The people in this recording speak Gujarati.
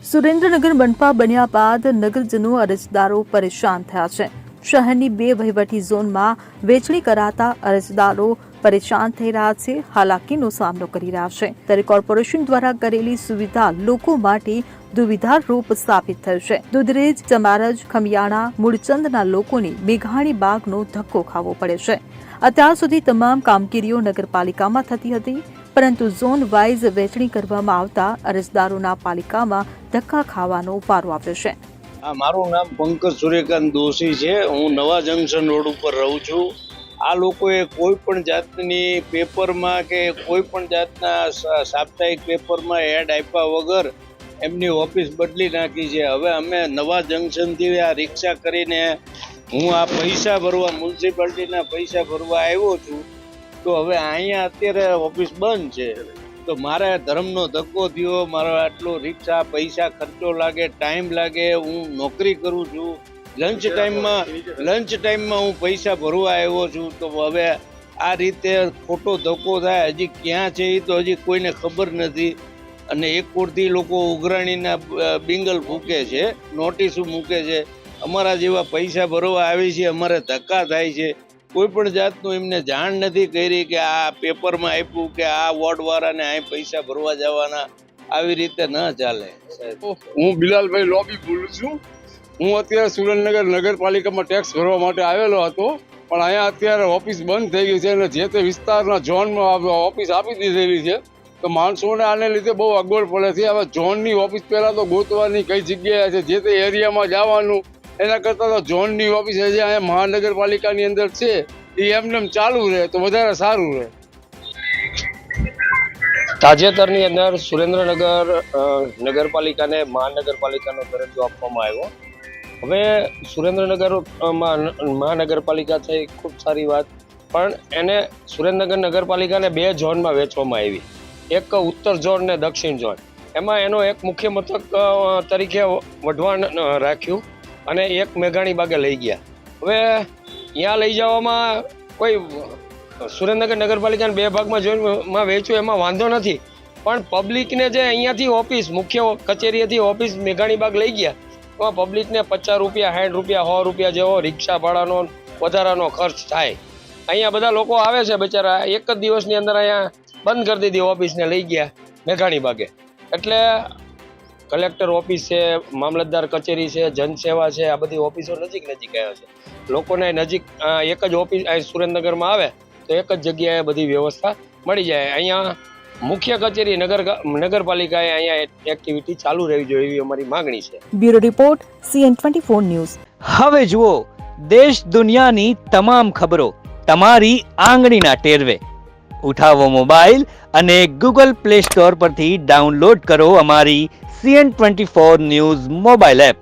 સુરેન્દ્રનગર મનપા બન્યા બાદ નગરજનો અરજદારો પરેશાન થયા છે। શહેરની 2 વહીવટી ઝોનમાં વેચણી કરાતા અરજદારો પરેશાન થઈ રહ્યા છે, હાલાકીનો સામનો કરી રહ્યા છે। ત્યારે કોર્પોરેશન દ્વારા કરેલી સુવિધા લોકો માટે દુવિધારૂપ સાબિત થયું છે। દુધરેજ, ચમારજ, ખમિયાણા, મૂળચંદના લોકોને મેઘાણી બાગનો ધક્કો ખાવો પડે છે। અત્યાર સુધી તમામ કામગીરીઓ નગરપાલિકામાં થતી હતી, પરંતુ ઝોન વાઇઝ વેચણી કરવામાં આવતા અરજદારોના પાલિકામાં ધક્કા ખાવાનો વારો આવ્યો છે। મારું નામ પંકજ સૂર્યકાંત દોશી છે। હું નવા જંકશન રોડ ઉપર રહું છું। આ લોકોએ કોઈ પણ જાતની પેપરમાં કે કોઈ પણ જાતના સાપ્તાહિક પેપરમાં એડ આપ્યા વગર એમની ઓફિસ બદલી નાખી છે। હવે અમે નવા જંકશનથી આ રિક્ષા કરીને હું આ પૈસા ભરવા, મ્યુનિસિપાલિટીના પૈસા ભરવા આવ્યો છું, તો હવે અહીંયા અત્યારે ઓફિસ બંધ છે। તો મારે ધર્મનો ધક્કો થયો। મારો આટલો રિક્ષા પૈસા ખર્ચો લાગે, ટાઈમ લાગે। હું નોકરી કરું છું, લંચ ટાઈમમાં હું પૈસા ભરવા આવ્યો છું, તો હવે આ રીતે ખોટો ધક્કો થાય। હજી ક્યાં છે એ તો હજી કોઈને ખબર નથી। અને એક કોરથી લોકો ઉઘરાણીના બિંગલ ફૂંકે છે, નોટિસો મૂકે છે। અમારા જેવા પૈસા ભરવા આવી છે, અમારે ધક્કા થાય છે। કોઈ પણ જાતનું એમને જાણ નથી કરી કે આ પેપરમાં આપ્યું કે આ વોર્ડવાળાને આ પૈસા ભરવા જવાના। આવી રીતે ન ચાલે સાહેબ। હું બિલાલભાઈ લોબી બોલું છું। હું અત્યારે સુરેન્દ્રનગર નગરપાલિકામાં ટેક્સ ભરવા માટે આવેલો હતો, પણ અહીંયા અત્યારે ઓફિસ બંધ થઈ ગઈ છે અને જે તે વિસ્તારના ઝોનમાં ઓફિસ આપી દીધેલી છે, તો માણસોને આને લીધે બહુ અગવડ પડે છે। હવે ઝોનની ઓફિસ પહેલાં તો ગોતવાની કઈ જગ્યાએ છે, જે તે એરિયામાં જવાનું, એના કરતાં તો ઝોનની ઓફિસ જે અહીંયા મહાનગરપાલિકાની અંદર છે એ એમને ચાલુ રહે તો વધારે સારું રહે। તાજેતરની અંદર સુરેન્દ્રનગર નગરપાલિકાને મહાનગરપાલિકાનો દરજ્જો આપવામાં આવ્યો। હવે સુરેન્દ્રનગરમાં મહાનગરપાલિકા થઈ ખૂબ સારી વાત, પણ એને સુરેન્દ્રનગર નગરપાલિકાને 2 ઝોનમાં વહેંચવામાં આવી, એક ઉત્તર ઝોન ને દક્ષિણ ઝોન। એમાં એનો એક મુખ્ય મથક તરીકે વઢવાણ રાખ્યું અને એક મેઘાણી બાગે લઈ ગયા। હવે ત્યાં લઈ જવામાં કોઈ સુરેન્દ્રનગર નગરપાલિકાને 2 ભાગમાં જોઈનમાં વેચ્યું એમાં વાંધો નથી, પણ પબ્લિકને જે અહીંયાથી ઓફિસ મુખ્ય કચેરીએથી ઓફિસ મેઘાણી બાગ લઈ ગયા, તો પબ્લિકને 50 રૂપિયા, 60 રૂપિયા, 100 રૂપિયા જેવો રિક્ષા ભાડાનો વધારાનો ખર્ચ થાય। અહીંયા બધા લોકો આવે છે બિચારા, એક જ દિવસની અંદર અહીંયા બંધ કરી દીધી ઓફિસને લઈ ગયા મેઘાણી બાગે। એટલે કલેક્ટર ઓફિસ છે, મામલતદાર કચેરી છે, જનસેવા છે, આ બધી ઓફિસો નજીક આવ્યા છે। લોકોને નજીક એક જ ઓફિસ સુરેન્દ્રનગરમાં આવે તો એક જ જગ્યાએ બધી વ્યવસ્થા મળી જાય। અહીંયા મુખ્ય કચેરી નગરપાલિકાએ અહીંયા એક્ટિવિટી ચાલુ રહેવી જોઈએ એવી અમારી માંગણી છે। Bureau report, CN24 news. હવે જુઓ દેશ દુનિયાની તમામ ખબરો તમારી આંગળીના ટેરવે। ઉઠાવો મોબાઈલ અને Google Play Store પરથી ડાઉનલોડ કરો અમારી CN24 ન્યૂઝ મોબાઈલ એપ।